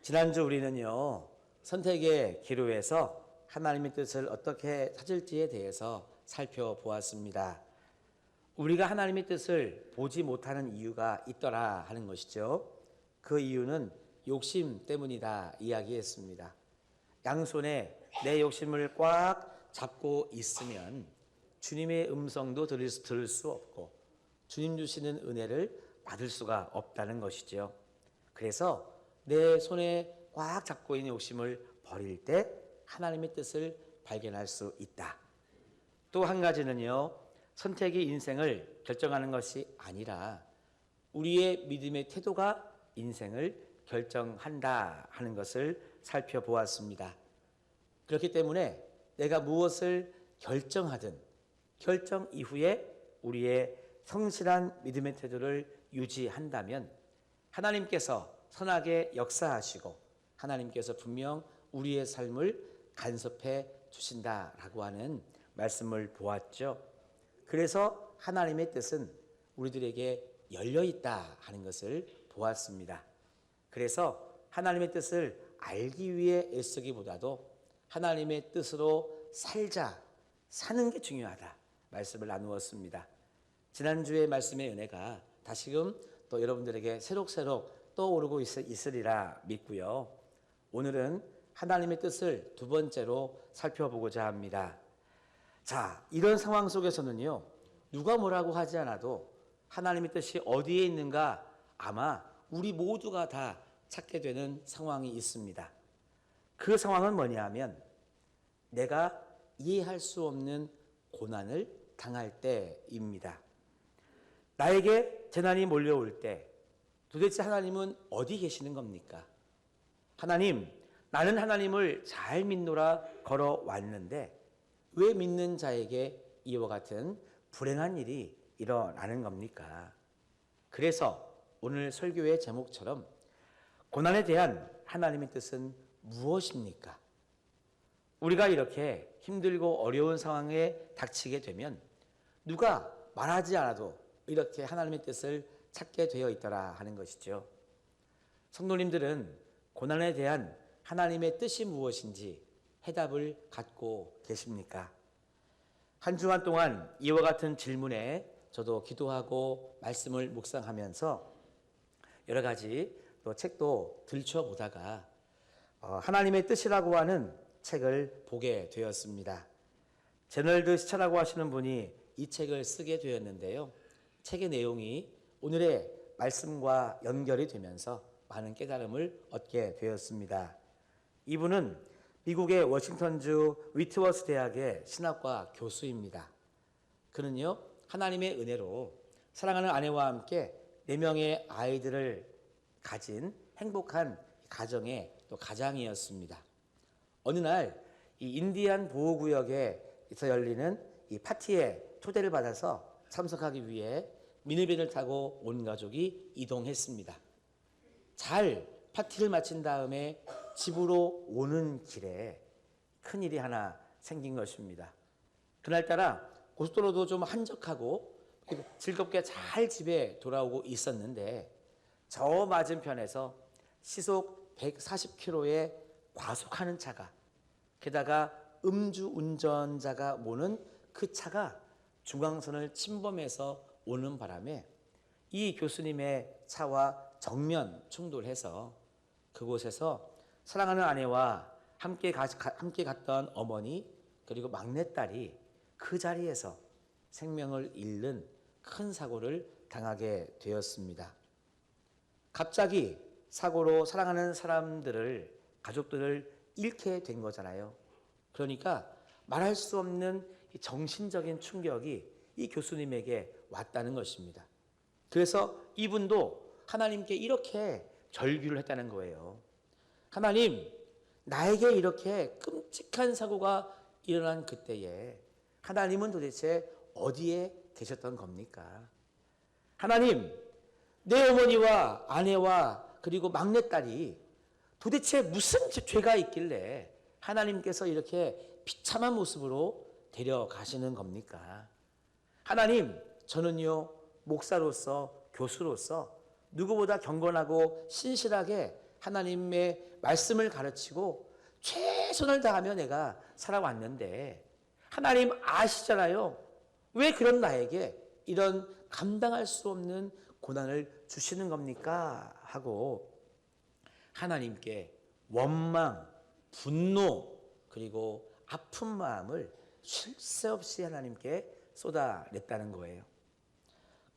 지난주 우리는요, 선택의 기로에서 하나님의 뜻을 어떻게 찾을지에 대해서 살펴보았습니다. 우리가 하나님의 뜻을 보지 못하는 이유가 있더라 하는 것이죠. 그 이유는 욕심 때문이다 이야기했습니다. 양손에 내 욕심을 꽉 잡고 있으면 주님의 음성도 들을 수 없고 주님 주시는 은혜를 받을 수가 없다는 것이죠. 그래서 내 손에 꽉 잡고 있는 욕심을 버릴 때 하나님의 뜻을 발견할 수 있다. 또 한 가지는요, 선택이 인생을 결정하는 것이 아니라 우리의 믿음의 태도가 인생을 결정한다 하는 것을 살펴보았습니다. 그렇기 때문에 내가 무엇을 결정하든 결정 이후에 우리의 성실한 믿음의 태도를 유지한다면 하나님께서 선하게 역사하시고 하나님께서 분명 우리의 삶을 간섭해 주신다라고 하는 말씀을 보았죠. 그래서 하나님의 뜻은 우리들에게 열려있다 하는 것을 보았습니다. 그래서 하나님의 뜻을 알기 위해 애쓰기보다도 하나님의 뜻으로 사는 게 중요하다 말씀을 나누었습니다. 지난주의 말씀의 은혜가 다시금 또 여러분들에게 새록새록 떠오르고 있으리라 믿고요. 오늘은 하나님의 뜻을 두 번째로 살펴보고자 합니다. 자, 이런 상황 속에서는요, 누가 뭐라고 하지 않아도 하나님의 뜻이 어디에 있는가 아마 우리 모두가 다 찾게 되는 상황이 있습니다. 그 상황은 뭐냐 하면 내가 이해할 수 없는 고난을 당할 때입니다. 나에게 재난이 몰려올 때 도대체 하나님은 어디 계시는 겁니까? 하나님, 나는 하나님을 잘 믿노라 걸어왔는데 왜 믿는 자에게 이와 같은 불행한 일이 일어나는 겁니까? 그래서 오늘 설교의 제목처럼 고난에 대한 하나님의 뜻은 무엇입니까? 우리가 이렇게 힘들고 어려운 상황에 닥치게 되면 누가 말하지 않아도 이렇게 하나님의 뜻을 찾게 되어 있더라 하는 것이죠. 성도님들은 고난에 대한 하나님의 뜻이 무엇인지 해답을 갖고 계십니까? 한 주간 동안 이와 같은 질문에 저도 기도하고 말씀을 묵상하면서 여러 가지 또 책도 들춰보다가 하나님의 뜻이라고 하는 책을 보게 되었습니다. 제널드 시차라고 하시는 분이 이 책을 쓰게 되었는데요. 책의 내용이 오늘의 말씀과 연결이 되면서 많은 깨달음을 얻게 되었습니다. 이분은 미국의 워싱턴주 위트워스 대학의 신학과 교수입니다. 그는요, 하나님의 은혜로 사랑하는 아내와 함께 4명의 아이들을 가진 행복한 가정의 또 가장이었습니다. 어느 날 이 인디안 보호구역에서 열리는 이 파티에 초대를 받아서 참석하기 위해 미니밴을 타고 온 가족이 이동했습니다. 잘 파티를 마친 다음에 집으로 오는 길에 큰일이 하나 생긴 것입니다. 그날따라 고속도로도 좀 한적하고 즐겁게 잘 집에 돌아오고 있었는데 저 맞은편에서 시속 140km에 과속하는 차가, 게다가 음주운전자가 모는 그 차가 중앙선을 침범해서 오는 바람에 이 교수님의 차와 정면 충돌해서 그곳에서 사랑하는 아내와 함께 갔던 어머니 그리고 막내딸이 그 자리에서 생명을 잃는 큰 사고를 당하게 되었습니다. 갑자기 사고로 사랑하는 사람들을, 가족들을 잃게 된 거잖아요. 그러니까 말할 수 없는 정신적인 충격이 이 교수님에게 왔다는 것입니다. 그래서 이분도 하나님께 이렇게 절규를 했다는 거예요. 하나님, 나에게 이렇게 끔찍한 사고가 일어난 그때에 하나님은 도대체 어디에 계셨던 겁니까? 하나님, 내 어머니와 아내와 그리고 막내딸이 도대체 무슨 죄가 있길래 하나님께서 이렇게 비참한 모습으로 데려가시는 겁니까? 하나님, 저는요, 목사로서 교수로서 누구보다 경건하고 신실하게 하나님의 말씀을 가르치고 최선을 다하며 내가 살아왔는데 하나님 아시잖아요. 왜 그런 나에게 이런 감당할 수 없는 고난을 주시는 겁니까? 하고 하나님께 원망, 분노, 그리고 아픈 마음을 쉴 새 없이 하나님께 쏟아냈다는 거예요.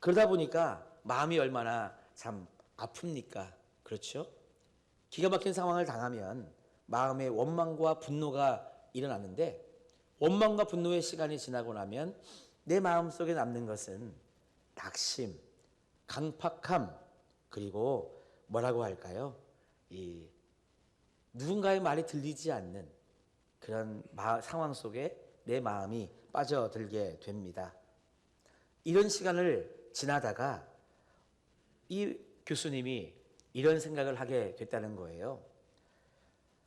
그러다 보니까 마음이 얼마나 참 아픕니까? 그렇죠? 기가 막힌 상황을 당하면 마음에 원망과 분노가 일어나는데 원망과 분노의 시간이 지나고 나면 내 마음속에 남는 것은 낙심, 강팍함, 그리고 뭐라고 할까요? 누군가의 말이 들리지 않는 그런 상황 속에 내 마음이 빠져들게 됩니다. 이런 시간을 지나다가 이 교수님이 이런 생각을 하게 됐다는 거예요.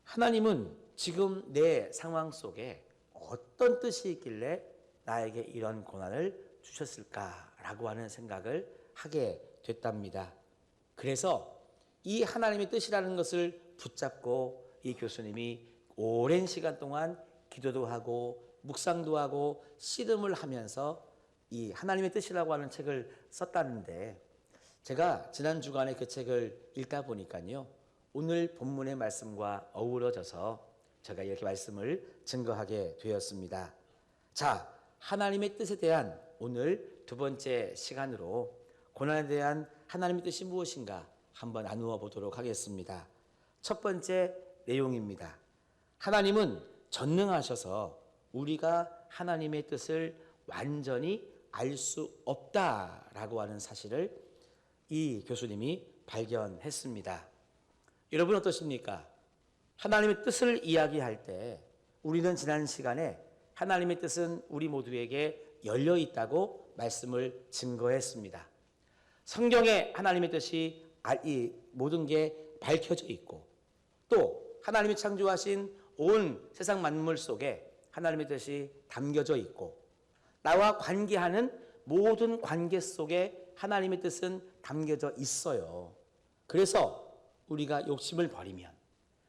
하나님은 지금 내 상황 속에 어떤 뜻이 있길래 나에게 이런 고난을 주셨을까라고 하는 생각을 하게 됐답니다. 그래서 이 하나님의 뜻이라는 것을 붙잡고 이 교수님이 오랜 시간 동안 기도도 하고 묵상도 하고 씨름을 하면서 이 하나님의 뜻이라고 하는 책을 썼다는데 제가 지난 주간에 그 책을 읽다 보니까요. 오늘 본문의 말씀과 어우러져서 제가 이렇게 말씀을 증거하게 되었습니다. 자, 하나님의 뜻에 대한 오늘 두 번째 시간으로 고난에 대한 하나님의 뜻이 무엇인가 한번 나누어 보도록 하겠습니다. 첫 번째 내용입니다. 하나님은 전능하셔서 우리가 하나님의 뜻을 완전히 알 수 없다라고 하는 사실을 이 교수님이 발견했습니다. 여러분 어떠십니까? 하나님의 뜻을 이야기할 때 우리는 지난 시간에 하나님의 뜻은 우리 모두에게 열려 있다고 말씀을 증거했습니다. 성경에 하나님의 뜻이 이 모든 게 밝혀져 있고 또 하나님이 창조하신 온 세상 만물 속에 하나님의 뜻이 담겨져 있고 나와 관계하는 모든 관계 속에 하나님의 뜻은 담겨져 있어요. 그래서 우리가 욕심을 버리면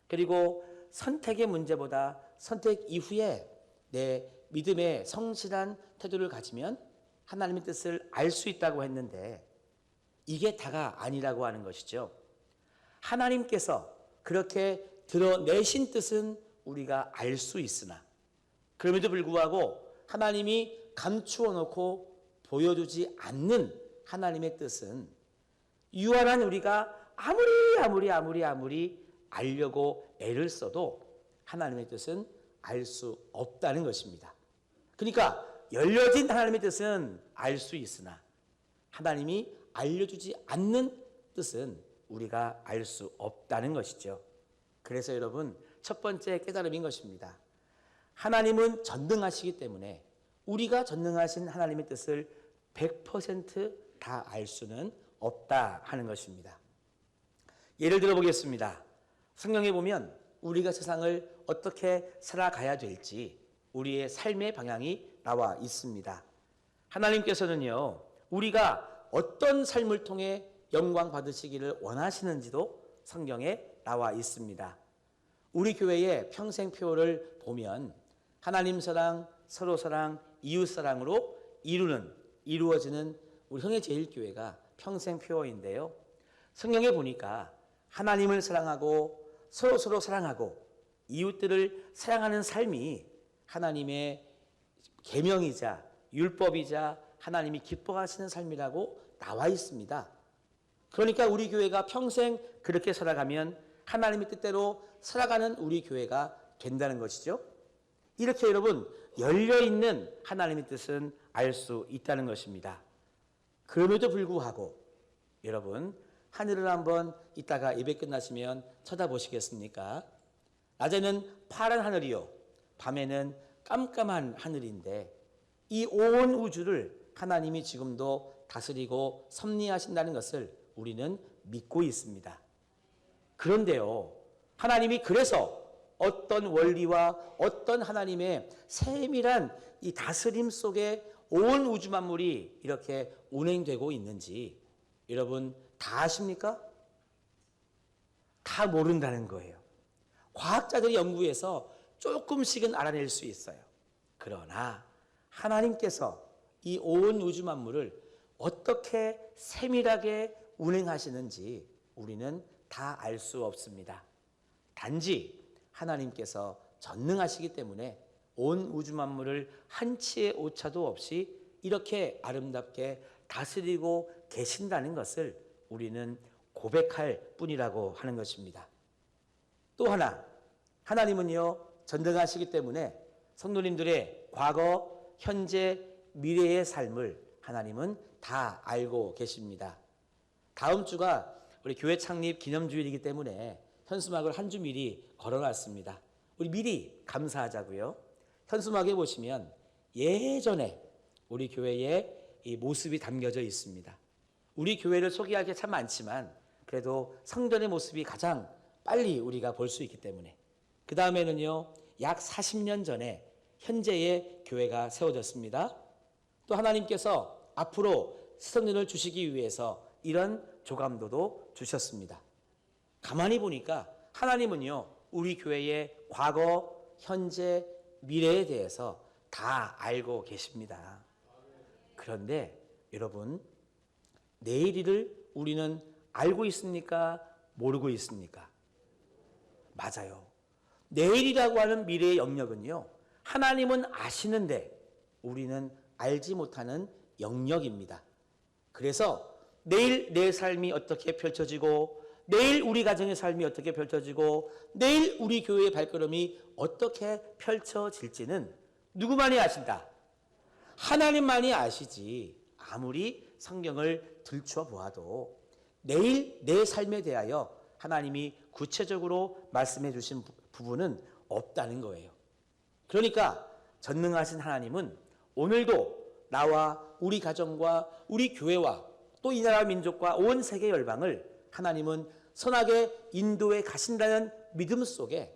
그리고 선택의 문제보다 선택 이후에 내 믿음의 성실한 태도를 가지면 하나님의 뜻을 알 수 있다고 했는데 이게 다가 아니라고 하는 것이죠. 하나님께서 그렇게 드러내신 뜻은 우리가 알 수 있으나 그럼에도 불구하고 하나님이 감추어 놓고 보여주지 않는 하나님의 뜻은 유한한 우리가 아무리 알려고 애를 써도 하나님의 뜻은 알 수 없다는 것입니다. 그러니까 열려진 하나님의 뜻은 알 수 있으나 하나님이 알려주지 않는 뜻은 우리가 알 수 없다는 것이죠. 그래서 여러분 첫 번째 깨달음인 것입니다. 하나님은 전능하시기 때문에 우리가 전능하신 하나님의 뜻을 100% 다 알 수는 없다 하는 것입니다. 예를 들어 보겠습니다. 성경에 보면 우리가 세상을 어떻게 살아가야 될지 우리의 삶의 방향이 나와 있습니다. 하나님께서는요, 우리가 어떤 삶을 통해 영광 받으시기를 원하시는지도 성경에 나와 있습니다. 우리 교회의 평생표를 보면 하나님 사랑, 서로 사랑, 이웃 사랑으로 이루어지는 우리 형제제일교회가 평생표어인데요. 성경에 보니까 하나님을 사랑하고 서로 사랑하고 이웃들을 사랑하는 삶이 하나님의 계명이자 율법이자 하나님이 기뻐하시는 삶이라고 나와 있습니다. 그러니까 우리 교회가 평생 그렇게 살아가면 하나님의 뜻대로 살아가는 우리 교회가 된다는 것이죠. 이렇게 여러분 열려있는 하나님의 뜻은 알 수 있다는 것입니다. 그럼에도 불구하고 여러분 하늘을 한번 이따가 예배 끝나시면 쳐다보시겠습니까? 낮에는 파란 하늘이요 밤에는 깜깜한 하늘인데 이 온 우주를 하나님이 지금도 다스리고 섭리하신다는 것을 우리는 믿고 있습니다. 그런데요 하나님이 그래서 어떤 원리와 어떤 하나님의 세밀한 이 다스림 속에 온 우주 만물이 이렇게 운행되고 있는지 여러분 다 아십니까? 다 다 모른다는 거예요. 과학자들이 연구해서 조금씩은 알아낼 수 있어요. 그러나 하나님께서 이 온 우주 만물을 어떻게 세밀하게 운행하시는지 우리는 다 알 수 없습니다. 단지 하나님께서 전능하시기 때문에 온 우주 만물을 한치의 오차도 없이 이렇게 아름답게 다스리고 계신다는 것을 우리는 고백할 뿐이라고 하는 것입니다. 또 하나, 하나님은요 전능하시기 때문에 성도님들의 과거, 현재, 미래의 삶을 하나님은 다 알고 계십니다. 다음 주가 우리 교회 창립 기념주일이기 때문에 현수막을 한 주 미리 걸어놨습니다. 우리 미리 감사하자고요. 현수막에 보시면 예전에 우리 교회의 이 모습이 담겨져 있습니다. 우리 교회를 소개할 게 참 많지만 그래도 성전의 모습이 가장 빨리 우리가 볼 수 있기 때문에 그 다음에는요 약 40년 전에 현재의 교회가 세워졌습니다. 또 하나님께서 앞으로 시성전을 주시기 위해서 이런 조감도도 주셨습니다. 가만히 보니까 하나님은요 우리 교회의 과거, 현재, 미래에 대해서 다 알고 계십니다. 그런데 여러분 내일을 우리는 알고 있습니까? 모르고 있습니까? 맞아요. 내일이라고 하는 미래의 영역은요 하나님은 아시는데 우리는 알지 못하는 영역입니다. 그래서 내일 내 삶이 어떻게 펼쳐지고 내일 우리 가정의 삶이 어떻게 펼쳐지고 내일 우리 교회의 발걸음이 어떻게 펼쳐질지는 누구만이 아신다? 하나님만이 아시지. 아무리 성경을 들춰 보아도 내일 내 삶에 대하여 하나님이 구체적으로 말씀해 주신 부분은 없다는 거예요. 그러니까 전능하신 하나님은 오늘도 나와 우리 가정과 우리 교회와 또 이 나라 민족과 온 세계 열방을 하나님은 선하게 인도해 가신다는 믿음 속에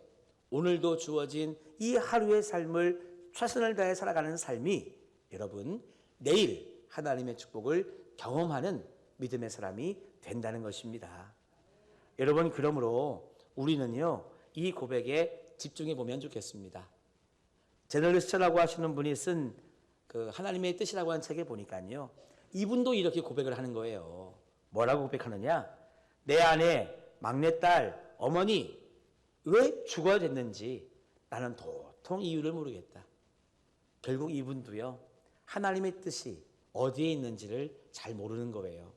오늘도 주어진 이 하루의 삶을 최선을 다해 살아가는 삶이 여러분 내일 하나님의 축복을 경험하는 믿음의 사람이 된다는 것입니다. 여러분 그러므로 우리는요 이 고백에 집중해 보면 좋겠습니다. 제널리스트라고 하시는 분이 쓴 그 하나님의 뜻이라고 하는 책에 보니까요 이분도 이렇게 고백을 하는 거예요. 뭐라고 고백하느냐? 내 아내, 막내딸, 어머니 왜 죽어야 됐는지 나는 도통 이유를 모르겠다. 결국 이분도요 하나님의 뜻이 어디에 있는지를 잘 모르는 거예요.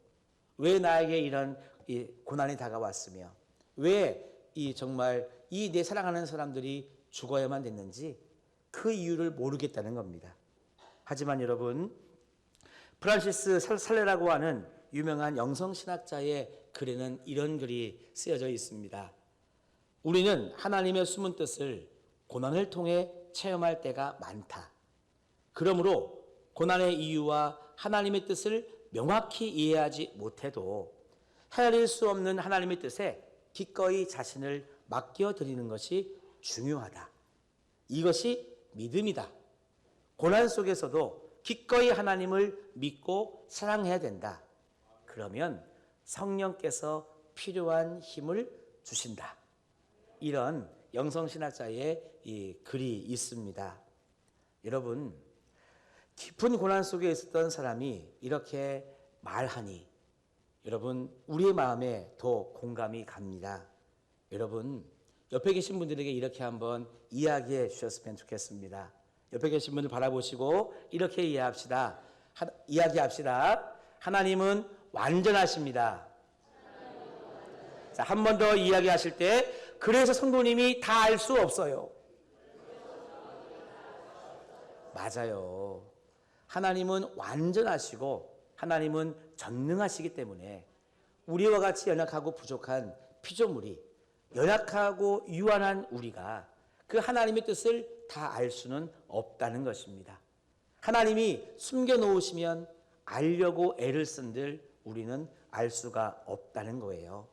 왜 나에게 이런 이 고난이 다가왔으며 왜 이 정말 이 내 사랑하는 사람들이 죽어야만 됐는지 그 이유를 모르겠다는 겁니다. 하지만 여러분 프란시스 살레라고 하는 유명한 영성신학자의 글에는 이런 글이 쓰여져 있습니다. 우리는 하나님의 숨은 뜻을 고난을 통해 체험할 때가 많다. 그러므로 고난의 이유와 하나님의 뜻을 명확히 이해하지 못해도 헤아릴 수 없는 하나님의 뜻에 기꺼이 자신을 맡겨드리는 것이 중요하다. 이것이 믿음이다. 고난 속에서도 기꺼이 하나님을 믿고 사랑해야 된다. 그러면 성령께서 필요한 힘을 주신다. 이런 영성신학자의 이 글이 있습니다. 여러분 깊은 고난 속에 있었던 사람이 이렇게 말하니 여러분 우리의 마음에 더 공감이 갑니다. 여러분 옆에 계신 분들에게 이렇게 한번 이야기해 주셨으면 좋겠습니다. 옆에 계신 분들 바라보시고 이렇게 이야기합시다. 하나님은 완전하십니다. 자, 한 번 더 이야기하실 때 그래서 성도님이 다 알 수 없어요. 맞아요. 하나님은 완전하시고 하나님은 전능하시기 때문에 우리와 같이 연약하고 부족한 피조물이 연약하고 유한한 우리가 그 하나님의 뜻을 다 알 수는 없다는 것입니다. 하나님이 숨겨놓으시면 알려고 애를 쓴들 우리는 알 수가 없다는 거예요.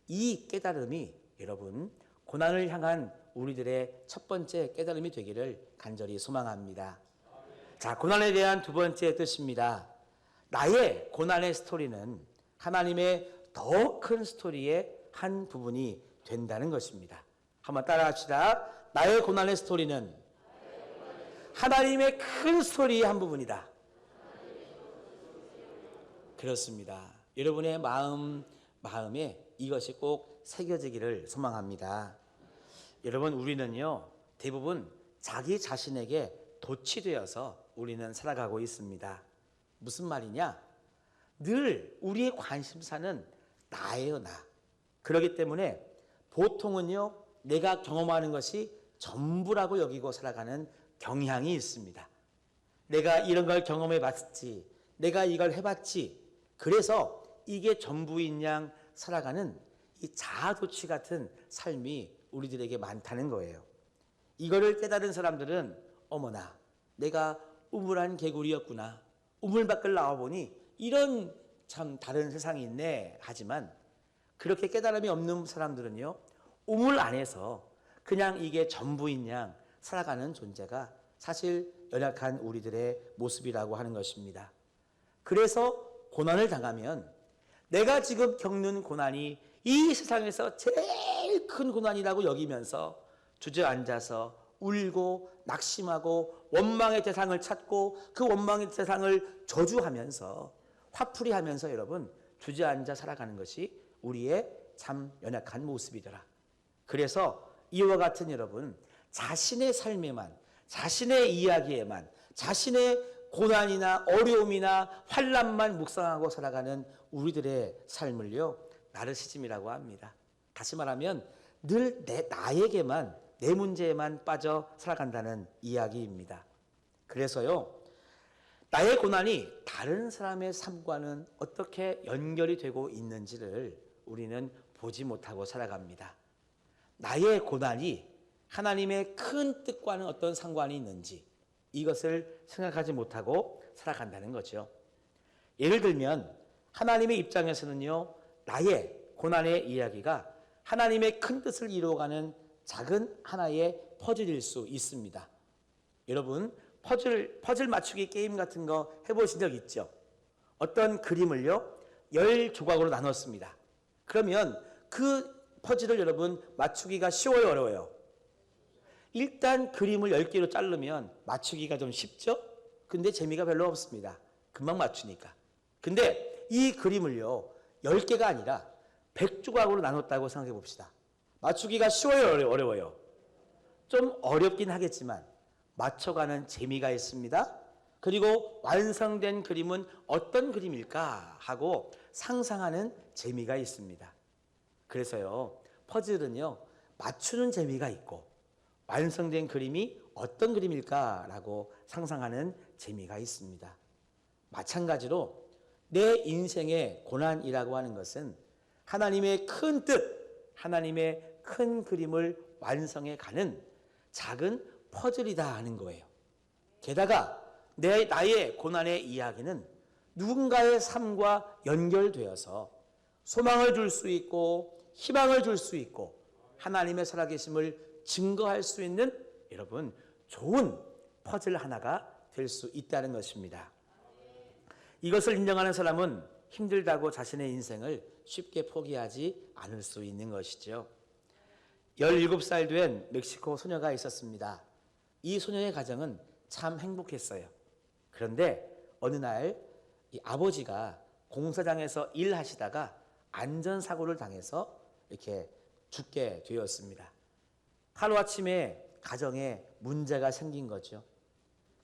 이 깨달음이 여러분 고난을 향한 우리들의 첫 번째 깨달음이 되기를 간절히 소망합니다. 자, 고난에 대한 두 번째 뜻입니다. 나의 고난의 스토리는 하나님의 더 큰 스토리의 한 부분이 된다는 것입니다. 한번 따라합시다. 나의 고난의 스토리는 하나님의 큰 스토리의 한 부분이다. 그렇습니다. 여러분의 마음에 이것이 꼭 새겨지기를 소망합니다. 여러분, 우리는요, 대부분 자기 자신에게 도취되어서 우리는 살아가고 있습니다. 무슨 말이냐? 늘 우리의 관심사는 나예요, 나. 그렇기 때문에 보통은요, 내가 경험하는 것이 전부라고 여기고 살아가는 경향이 있습니다. 내가 이런 걸 경험해 봤지, 내가 이걸 해봤지, 그래서 이게 전부인 양 살아가는 이 자아도취 같은 삶이 우리들에게 많다는 거예요. 이거를 깨달은 사람들은 어머나, 내가 우물한 개구리였구나, 우물 밖을 나와보니 이런 참 다른 세상이 있네. 하지만 그렇게 깨달음이 없는 사람들은요, 우물 안에서 그냥 이게 전부인 양 살아가는 존재가 사실 연약한 우리들의 모습이라고 하는 것입니다. 그래서 고난을 당하면 내가 지금 겪는 고난이 이 세상에서 제일 큰 고난이라고 여기면서 주저앉아서 울고 낙심하고 원망의 대상을 찾고 그 원망의 대상을 저주하면서 화풀이하면서 여러분 주저앉아 살아가는 것이 우리의 참 연약한 모습이더라. 그래서 이와 같은 여러분 자신의 삶에만, 자신의 이야기에만, 자신의 고난이나 어려움이나 환난만 묵상하고 살아가는 우리들의 삶을요, 나르시즘이라고 합니다. 다시 말하면 늘 나에게만, 내 문제에만 빠져 살아간다는 이야기입니다. 그래서요, 나의 고난이 다른 사람의 삶과는 어떻게 연결이 되고 있는지를 우리는 보지 못하고 살아갑니다. 나의 고난이 하나님의 큰 뜻과는 어떤 상관이 있는지 이것을 생각하지 못하고 살아간다는 거죠. 예를 들면 하나님의 입장에서는요, 나의 고난의 이야기가 하나님의 큰 뜻을 이루어가는 작은 하나의 퍼즐일 수 있습니다. 여러분, 퍼즐 맞추기 게임 같은 거 해보신 적 있죠? 어떤 그림을요, 10조각으로 나눴습니다. 그러면 그 퍼즐을 여러분 맞추기가 쉬워요, 어려워요? 일단 그림을 10개로 자르면 맞추기가 좀 쉽죠? 근데 재미가 별로 없습니다. 금방 맞추니까. 근데 이 그림을요, 10개가 아니라 100조각으로 나눴다고 생각해 봅시다. 맞추기가 쉬워요, 어려워요? 좀 어렵긴 하겠지만 맞춰가는 재미가 있습니다. 그리고 완성된 그림은 어떤 그림일까 하고 상상하는 재미가 있습니다. 그래서요, 퍼즐은요, 맞추는 재미가 있고 완성된 그림이 어떤 그림일까라고 상상하는 재미가 있습니다. 마찬가지로 내 인생의 고난이라고 하는 것은 하나님의 큰 뜻, 하나님의 큰 그림을 완성해 가는 작은 퍼즐이다 하는 거예요. 게다가 나의 고난의 이야기는 누군가의 삶과 연결되어서 소망을 줄 수 있고 희망을 줄 수 있고 하나님의 살아계심을 증거할 수 있는 여러분 좋은 퍼즐 하나가 될 수 있다는 것입니다. 이것을 인정하는 사람은 힘들다고 자신의 인생을 쉽게 포기하지 않을 수 있는 것이죠. 17살 된 멕시코 소녀가 있었습니다. 이 소녀의 가정은 참 행복했어요. 그런데 어느 날 이 아버지가 공사장에서 일하시다가 안전사고를 당해서 이렇게 죽게 되었습니다. 하루아침에 가정에 문제가 생긴 거죠.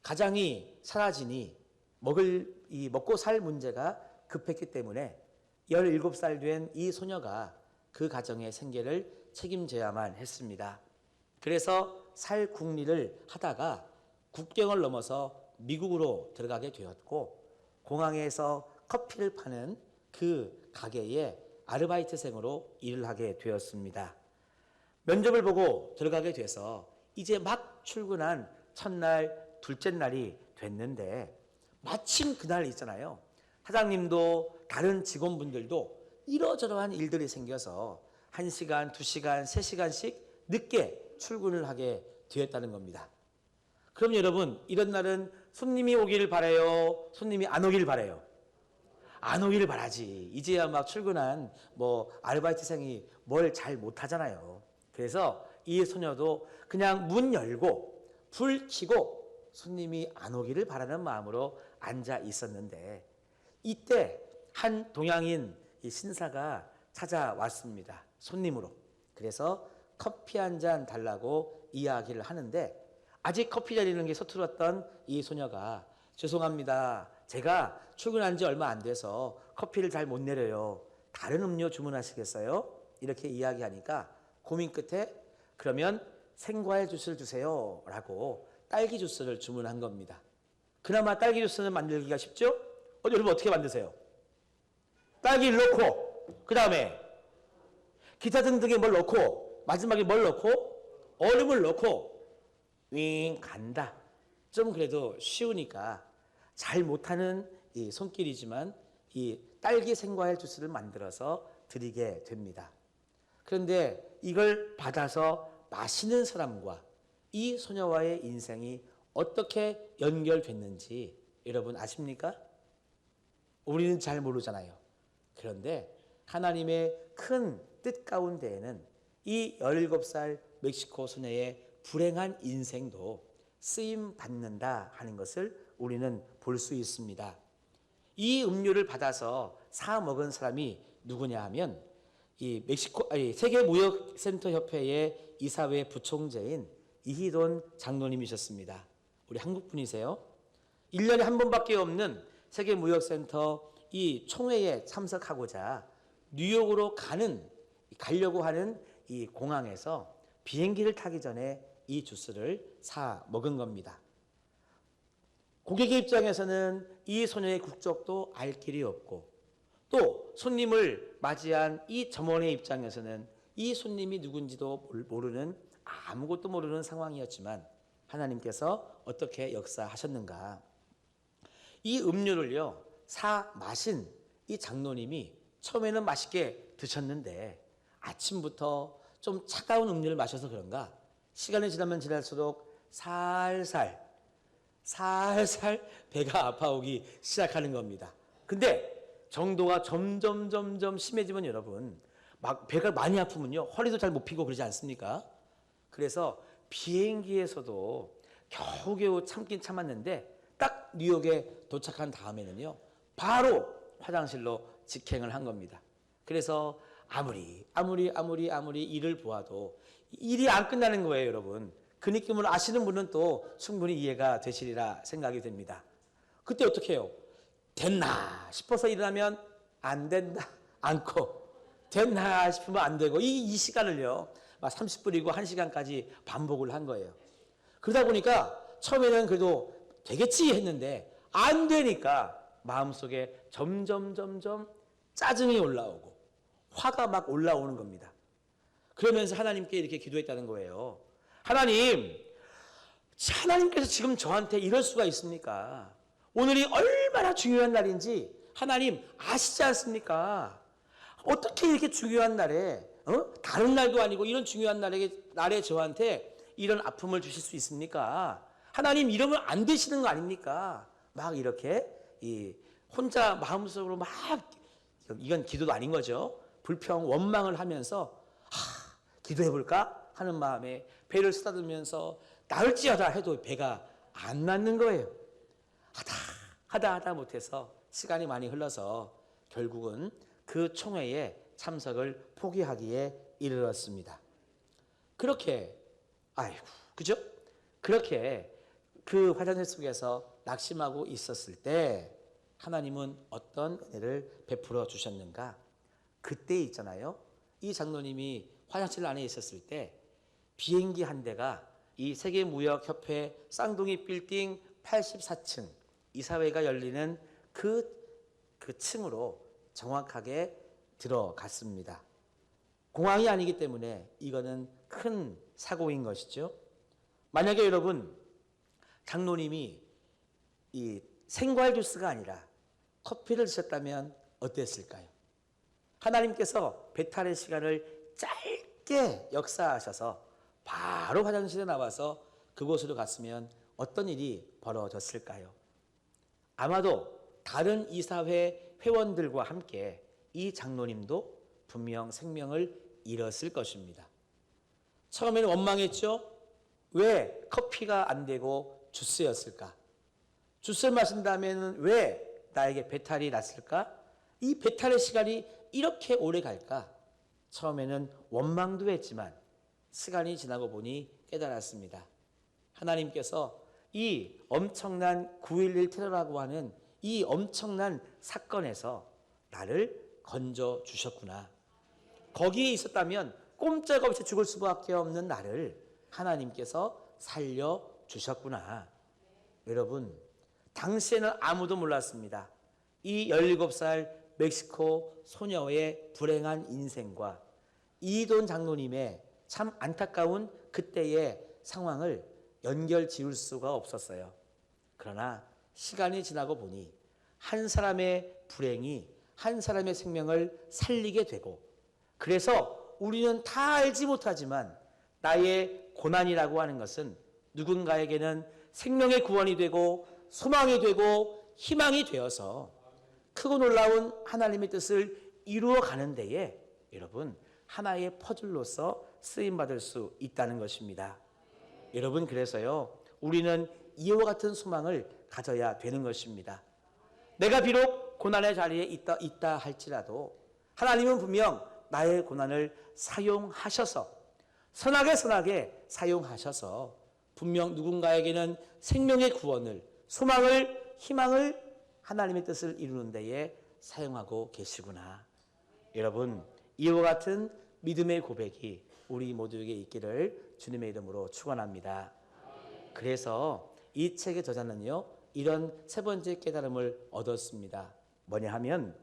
가장이 사라지니 먹고 살 문제가 급했기 때문에 17살 된 이 소녀가 그 가정의 생계를 책임져야만 했습니다. 그래서 살 궁리를 하다가 국경을 넘어서 미국으로 들어가게 되었고 공항에서 커피를 파는 그 가게에 아르바이트생으로 일을 하게 되었습니다. 면접을 보고 들어가게 돼서 이제 막 출근한 첫날, 둘째 날이 됐는데 마침 그날 있잖아요. 사장님도 다른 직원분들도 이러저러한 일들이 생겨서 1시간, 2시간, 3시간씩 늦게 출근을 하게 되었다는 겁니다. 그럼 여러분, 이런 날은 손님이 오길 바라요? 손님이 안 오길 바라요? 안 오기를 바라지. 이제야 막 출근한 뭐 아르바이트생이 뭘 잘 못하잖아요. 그래서 이 소녀도 그냥 문 열고 불 켜고 손님이 안 오기를 바라는 마음으로 앉아 있었는데, 이때 한 동양인 이 신사가 찾아왔습니다. 손님으로. 그래서 커피 한 잔 달라고 이야기를 하는데, 아직 커피 내리는 게 서툴었던 이 소녀가 죄송합니다. 제가 출근한 지 얼마 안 돼서 커피를 잘 못 내려요. 다른 음료 주문하시겠어요? 이렇게 이야기하니까 고민 끝에 그러면 생과일 주스를 주세요 라고 딸기 주스를 주문한 겁니다. 그나마 딸기 주스는 만들기가 쉽죠? 여러분 어떻게 만드세요? 딸기를 넣고 그 다음에 기타 등등에 뭘 넣고 마지막에 뭘 넣고 얼음을 넣고 윙 간다. 좀 그래도 쉬우니까 잘 못하는 이 손길이지만 이 딸기 생과일 주스를 만들어서 드리게 됩니다. 그런데 이걸 받아서 마시는 사람과 이 소녀와의 인생이 어떻게 연결됐는지 여러분 아십니까? 우리는 잘 모르잖아요. 그런데 하나님의 큰 뜻 가운데에는 이 17살 멕시코 소녀의 불행한 인생도 쓰임 받는다 하는 것을 우리는 볼 수 있습니다. 이 음료를 받아서 사 먹은 사람이 누구냐 하면 이 세계무역센터 협회의 이사회 부총재인 이희돈 장로님이셨습니다. 우리 한국 분이세요. 1년에 한 번밖에 없는 세계무역센터 이 총회에 참석하고자 뉴욕으로 가려고 하는 이 공항에서 비행기를 타기 전에 이 주스를 사 먹은 겁니다. 고객의 입장에서는 이 소녀의 국적도 알 길이 없고, 또 손님을 맞이한 이 점원의 입장에서는 이 손님이 누군지도 모르는, 아무것도 모르는 상황이었지만 하나님께서 어떻게 역사하셨는가. 이 음료를요 사 마신 이 장로님이 처음에는 맛있게 드셨는데 아침부터 좀 차가운 음료를 마셔서 그런가 시간이 지나면 지날수록 살살 배가 아파오기 시작하는 겁니다. 근데 정도가 점점 심해지면 여러분 막 배가 많이 아프면요 허리도 잘 못 펴고 그러지 않습니까? 그래서 비행기에서도 겨우겨우 참긴 참았는데 딱 뉴욕에 도착한 다음에는요 바로 화장실로 직행을 한 겁니다. 그래서 아무리 일을 보아도 일이 안 끝나는 거예요, 여러분. 그 느낌을 아시는 분은 또 충분히 이해가 되시리라 생각이 됩니다. 그때 어떻게 해요? 됐나 싶어서 일어나면 안 된다 않고, 됐나 싶으면 안 되고, 이 시간을요 막 30분이고 1시간까지 반복을 한 거예요. 그러다 보니까 처음에는 그래도 되겠지 했는데 안 되니까 마음속에 점점 짜증이 올라오고 화가 막 올라오는 겁니다. 그러면서 하나님께 이렇게 기도했다는 거예요. 하나님께서 지금 저한테 이럴 수가 있습니까? 오늘이 얼마나 중요한 날인지 하나님 아시지 않습니까? 어떻게 이렇게 중요한 날에 다른 날도 아니고 이런 중요한 날에 저한테 이런 아픔을 주실 수 있습니까? 하나님 이러면 안 되시는 거 아닙니까? 막 이렇게 혼자 마음속으로 막 이건 기도도 아닌 거죠. 불평 원망을 하면서 기도해볼까 하는 마음에 배를 쓰다듬으면서 나을지어다 해도 배가 안 낫는 거예요. 하다 못해서 시간이 많이 흘러서 결국은 그 총회에 참석을 포기하기에 이르렀습니다. 그렇게 그죠? 그렇게 그 화장실 속에서 낙심하고 있었을 때 하나님은 어떤 은혜를 베풀어 주셨는가? 그때 있잖아요. 이 장로님이 화장실 안에 있었을 때 비행기 한 대가 이 세계무역협회 쌍둥이 빌딩 84층 이사회가 열리는 그 층으로 정확하게 들어갔습니다. 공항이 아니기 때문에 이거는 큰 사고인 것이죠. 만약에 여러분 장로님이 이 생과일 주스가 아니라 커피를 드셨다면 어땠을까요? 하나님께서 배탈의 시간을 짧게 역사하셔서 바로 화장실에 나와서 그곳으로 갔으면 어떤 일이 벌어졌을까요? 아마도 다른 이사회 회원들과 함께 이 장로님도 분명 생명을 잃었을 것입니다. 처음에는 원망했죠. 왜 커피가 안 되고 주스였을까? 주스를 마신다면 왜 나에게 배탈이 났을까? 이 배탈의 시간이 이렇게 오래 갈까? 처음에는 원망도 했지만 시간이 지나고 보니 깨달았습니다. 하나님께서 이 엄청난 9.11 테러라고 하는 이 엄청난 사건에서 나를 건져 주셨구나. 거기에 있었다면 꼼짝없이 죽을 수밖에 없는 나를 하나님께서 살려 주셨구나. 여러분, 당시에는 아무도 몰랐습니다. 이 17살 멕시코 소녀의 불행한 인생과 이돈 장로님의 참 안타까운 그때의 상황을 연결 지을 수가 없었어요. 그러나 시간이 지나고 보니 한 사람의 불행이 한 사람의 생명을 살리게 되고, 그래서 우리는 다 알지 못하지만 나의 고난이라고 하는 것은 누군가에게는 생명의 구원이 되고 소망이 되고 희망이 되어서 크고 놀라운 하나님의 뜻을 이루어가는 데에 여러분 하나의 퍼즐로서 쓰임받을 수 있다는 것입니다. 여러분, 그래서요 우리는 이와 같은 소망을 가져야 되는 것입니다. 내가 비록 고난의 자리에 있다 할지라도 하나님은 분명 나의 고난을 사용하셔서 선하게 사용하셔서 분명 누군가에게는 생명의 구원을, 소망을, 희망을, 하나님의 뜻을 이루는 데에 사용하고 계시구나. 여러분, 이와 같은 믿음의 고백이 우리 모두에게 있기를 주님의 이름으로 축원합니다. 그래서 이 책의 저자는요 이런 세 번째 깨달음을 얻었습니다. 뭐냐 하면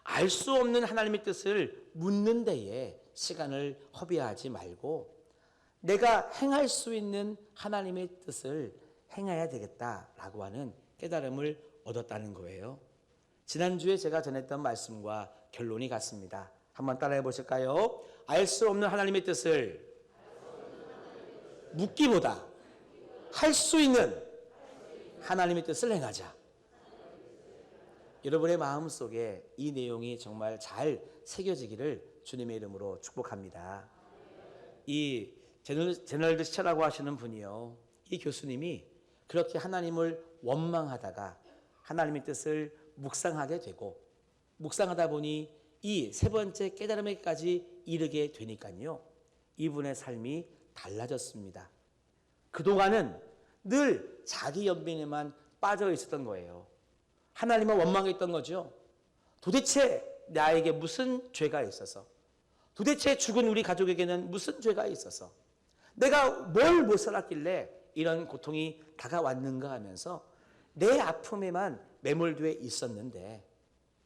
알 수 없는 하나님의 뜻을 묻는 데에 시간을 허비하지 말고 내가 행할 수 있는 하나님의 뜻을 행해야 되겠다라고 하는 깨달음을 얻었다는 거예요. 지난주에 제가 전했던 말씀과 결론이 같습니다. 한번 따라해 보실까요? 알 수 없는 하나님의 뜻을 묻기보다 할 수 있는 하나님의 뜻을 행하자. 여러분의 마음속에 이 내용이 정말 잘 새겨지기를 주님의 이름으로 축복합니다. 이 제널드 시차라고 하시는 분이요, 이 교수님이 그렇게 하나님을 원망하다가 하나님의 뜻을 묵상하게 되고 묵상하다 보니 이 세 번째 깨달음에까지 이르게 되니까요 이분의 삶이 달라졌습니다. 그동안은 늘 자기 연민에만 빠져 있었던 거예요. 하나님을 원망했던 거죠. 도대체 나에게 무슨 죄가 있어서, 도대체 죽은 우리 가족에게는 무슨 죄가 있어서, 내가 뭘 못 살았길래 이런 고통이 다가왔는가 하면서 내 아픔에만 매몰되어 있었는데,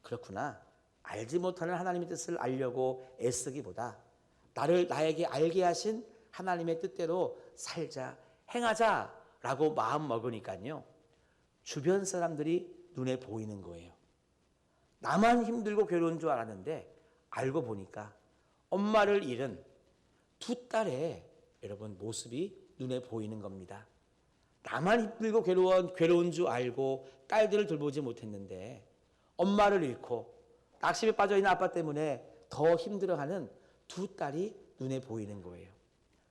그렇구나, 알지 못하는 하나님의 뜻을 알려고 애쓰기보다 나에게 알게 하신 하나님의 뜻대로 살자, 행하자라고 마음 먹으니까요 주변 사람들이 눈에 보이는 거예요. 나만 힘들고 괴로운 줄 알았는데 알고 보니까 엄마를 잃은 두 딸의 여러분 모습이 눈에 보이는 겁니다. 나만 힘들고 괴로운 줄 알고 딸들을 돌보지 못했는데 엄마를 잃고 낙심에 빠져있는 아빠 때문에 더 힘들어하는 두 딸이 눈에 보이는 거예요.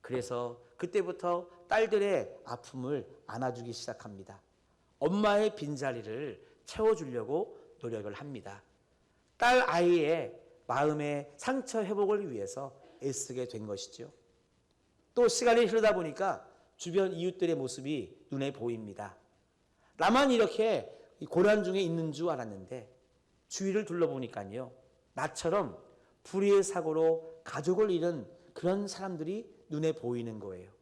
그래서 그때부터 딸들의 아픔을 안아주기 시작합니다. 엄마의 빈자리를 채워주려고 노력을 합니다. 딸 아이의 마음의 상처 회복을 위해서 애쓰게 된 것이죠. 또 시간이 흐르다 보니까 주변 이웃들의 모습이 눈에 보입니다. 나만 이렇게 고난 중에 있는 줄 알았는데 주위를 둘러보니까요 나처럼 불의의 사고로 가족을 잃은 그런 사람들이 눈에 보이는 거예요.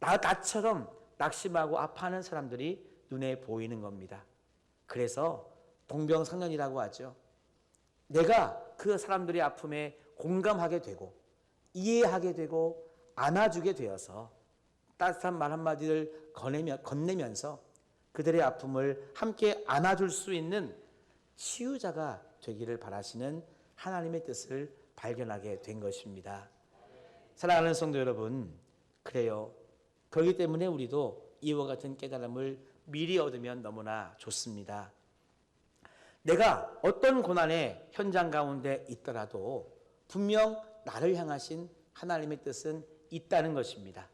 나처럼 낙심하고 아파하는 사람들이 눈에 보이는 겁니다. 그래서 동병상련이라고 하죠. 내가 그 사람들의 아픔에 공감하게 되고 이해하게 되고 안아주게 되어서 따뜻한 말 한마디를 건네면서 그들의 아픔을 함께 안아줄 수 있는 치유자가 되기를 바라시는 하나님의 뜻을 발견하게 된 것입니다. 사랑하는 성도 여러분, 그래요. 그렇기 때문에 우리도 이와 같은 깨달음을 미리 얻으면 너무나 좋습니다. 내가 어떤 고난의 현장 가운데 있더라도 분명 나를 향하신 하나님의 뜻은 있다는 것입니다.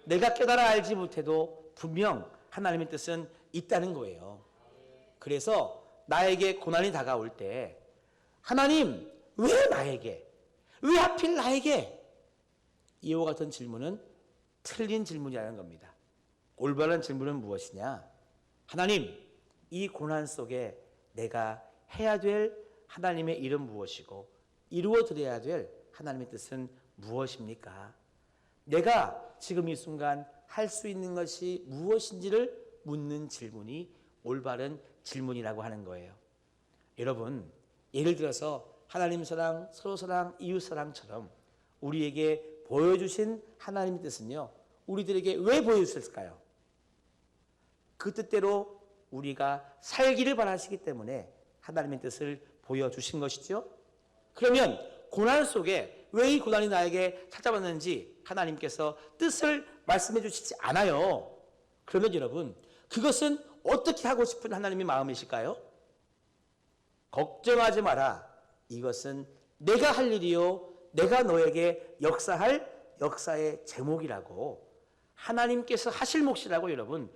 내가 깨달아 알지 못해도 분명 하나님의 뜻은 있다는 거예요. 그래서 나에게 고난이 다가올 때 하나님 왜 나에게? 왜 하필 나에게? 이와 같은 질문은 틀린 질문이라는 겁니다. 올바른 질문은 무엇이냐? 하나님, 이 고난 속에 내가 해야 될 하나님의 일은 무엇이고 이루어 드려야 될 하나님의 뜻은 무엇입니까? 내가 지금 이 순간 할 수 있는 것이 무엇인지를 묻는 질문이 올바른 질문이라고 하는 거예요. 여러분, 예를 들어서 하나님 사랑, 서로 사랑, 이웃 사랑처럼 우리에게 보여주신 하나님의 뜻은요, 우리들에게 왜 보여주셨을까요? 그 뜻대로 우리가 살기를 바라시기 때문에 하나님의 뜻을 보여주신 것이죠. 그러면 고난 속에 왜 이 고난이 나에게 찾아왔는지 하나님께서 뜻을 말씀해 주시지 않아요. 그러면 여러분, 그것은 어떻게 하고 싶은 하나님의 마음이실까요? 걱정하지 마라. 이것은 내가 할 일이요, 내가 너에게 역사할 역사의 제목이라고 하나님께서 하실 몫이라고 여러분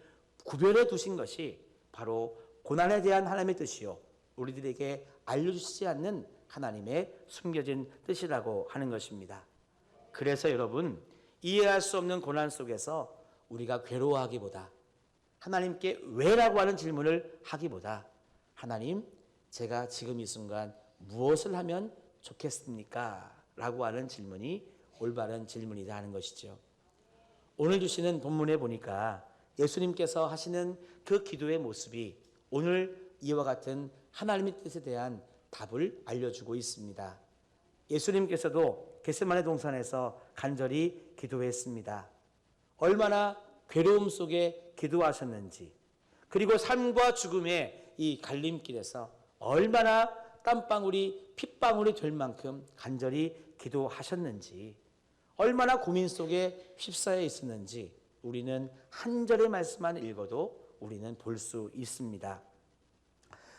구별해 두신 것이 바로 고난에 대한 하나님의 뜻이요, 우리들에게 알려주시지 않는 하나님의 숨겨진 뜻이라고 하는 것입니다. 그래서 여러분, 이해할 수 없는 고난 속에서 우리가 괴로워하기보다 하나님께 왜라고 하는 질문을 하기보다 하나님, 제가 지금 이 순간 무엇을 하면 좋겠습니까? 라고 하는 질문이 올바른 질문이다 하는 것이죠. 오늘 주시는 본문에 보니까 예수님께서 하시는 그 기도의 모습이 오늘 이와 같은 하나님의 뜻에 대한 답을 알려주고 있습니다. 예수님께서도 겟세마네 동산에서 간절히 기도했습니다. 얼마나 괴로움 속에 기도하셨는지, 그리고 삶과 죽음의 이 갈림길에서 얼마나 땀방울이 핏방울이 될 만큼 간절히 기도하셨는지, 얼마나 고민 속에 휩싸여 있었는지 우리는 한 절의 말씀만 읽어도 우리는 볼 수 있습니다.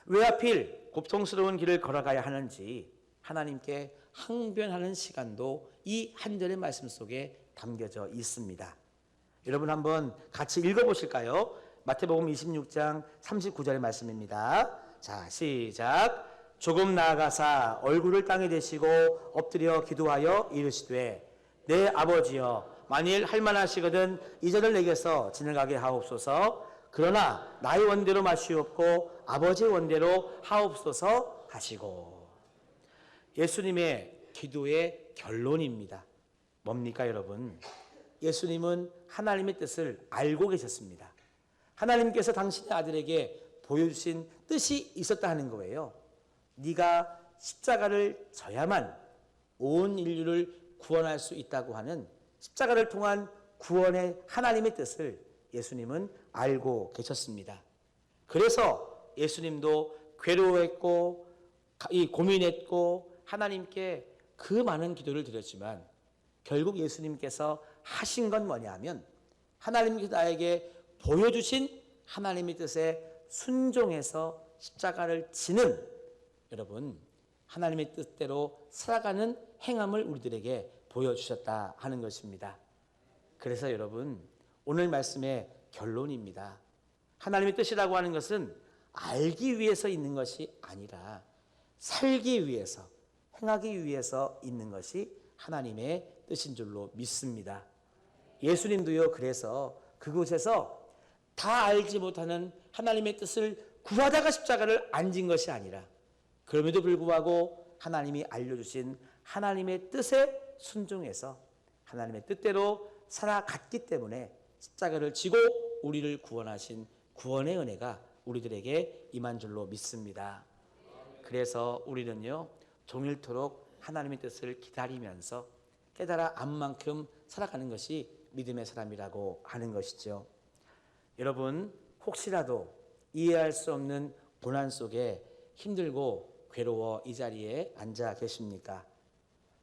왜 하필 고통스러운 길을 걸어가야 하는지 하나님께 항변하는 시간도 이 한 절의 말씀 속에 담겨져 있습니다. 여러분 한번 같이 읽어보실까요? 마태복음 26장 39절의 말씀입니다. 자, 시작. 조금 나아가사 얼굴을 땅에 대시고 엎드려 기도하여 이르시되 내 아버지여, 만일 할만하시거든 이 잔을 내게서 지나가게 하옵소서. 그러나 나의 원대로 마시옵고 아버지의 원대로 하옵소서 하시고. 예수님의 기도의 결론입니다. 뭡니까 여러분? 예수님은 하나님의 뜻을 알고 계셨습니다. 하나님께서 당신의 아들에게 보여주신 뜻이 있었다 하는 거예요. 네가 십자가를 져야만 온 인류를 구원할 수 있다고 하는 십자가를 통한 구원의 하나님의 뜻을 예수님은 알고 계셨습니다. 그래서 예수님도 괴로워했고 고민했고 하나님께 그 많은 기도를 드렸지만 결국 예수님께서 하신 건 뭐냐면 하나님께서 나에게 보여주신 하나님의 뜻에 순종해서 십자가를 지는, 여러분, 하나님의 뜻대로 살아가는 행함을 우리들에게 보여주셨다 하는 것입니다. 그래서 여러분, 오늘 말씀의 결론입니다. 하나님의 뜻이라고 하는 것은 알기 위해서 있는 것이 아니라 살기 위해서, 행하기 위해서 있는 것이 하나님의 뜻인 줄로 믿습니다. 예수님도요, 그래서 그곳에서 다 알지 못하는 하나님의 뜻을 구하다가 십자가를 안 진 것이 아니라 그럼에도 불구하고 하나님이 알려주신 하나님의 뜻에 순종해서 하나님의 뜻대로 살아갔기 때문에 십자가를 지고 우리를 구원하신 구원의 은혜가 우리들에게 임한 줄로 믿습니다. 그래서 우리는요, 종일토록 하나님의 뜻을 기다리면서 깨달아 안 만큼 살아가는 것이 믿음의 사람이라고 하는 것이죠. 여러분, 혹시라도 이해할 수 없는 고난 속에 힘들고 괴로워 이 자리에 앉아 계십니까?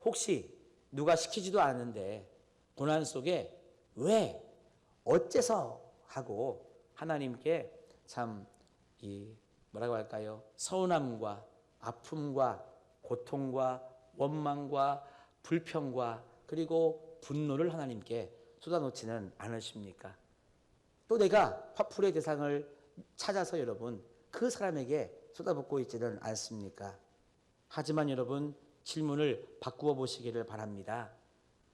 혹시 누가 시키지도 않는데 고난 속에 왜, 어째서 하고 하나님께 참 뭐라고 할까요? 서운함과 아픔과 고통과 원망과 불평과 그리고 분노를 하나님께 쏟아놓지는 않으십니까? 또 내가 화풀이의 대상을 찾아서 여러분 그 사람에게 쏟아붓고 있지는 않습니까? 하지만 여러분 질문을 바꾸어 보시기를 바랍니다.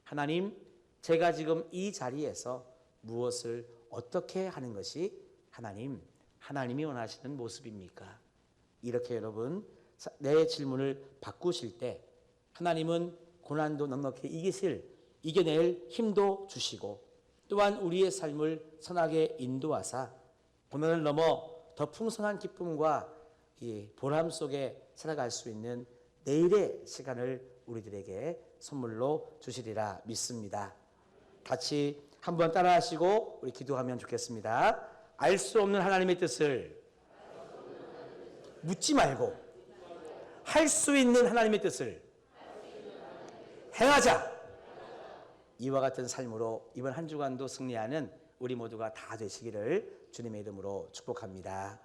하나님, 제가 지금 이 자리에서 무엇을 어떻게 하는 것이 하나님이 원하시는 모습입니까? 이렇게 여러분 내 질문을 바꾸실 때 하나님은 고난도 넉넉히 이겨낼 힘도 주시고 또한 우리의 삶을 선하게 인도하사 고난을 넘어 더 풍성한 기쁨과 이 보람 속에 살아갈 수 있는 내일의 시간을 우리들에게 선물로 주시리라 믿습니다. 같이 한번 따라하시고 우리 기도하면 좋겠습니다. 알 수 없는 하나님의 뜻을 묻지 말고 할 수 있는 하나님의 뜻을 행하자. 이와 같은 삶으로 이번 한 주간도 승리하는 우리 모두가 다 되시기를 주님의 이름으로 축복합니다.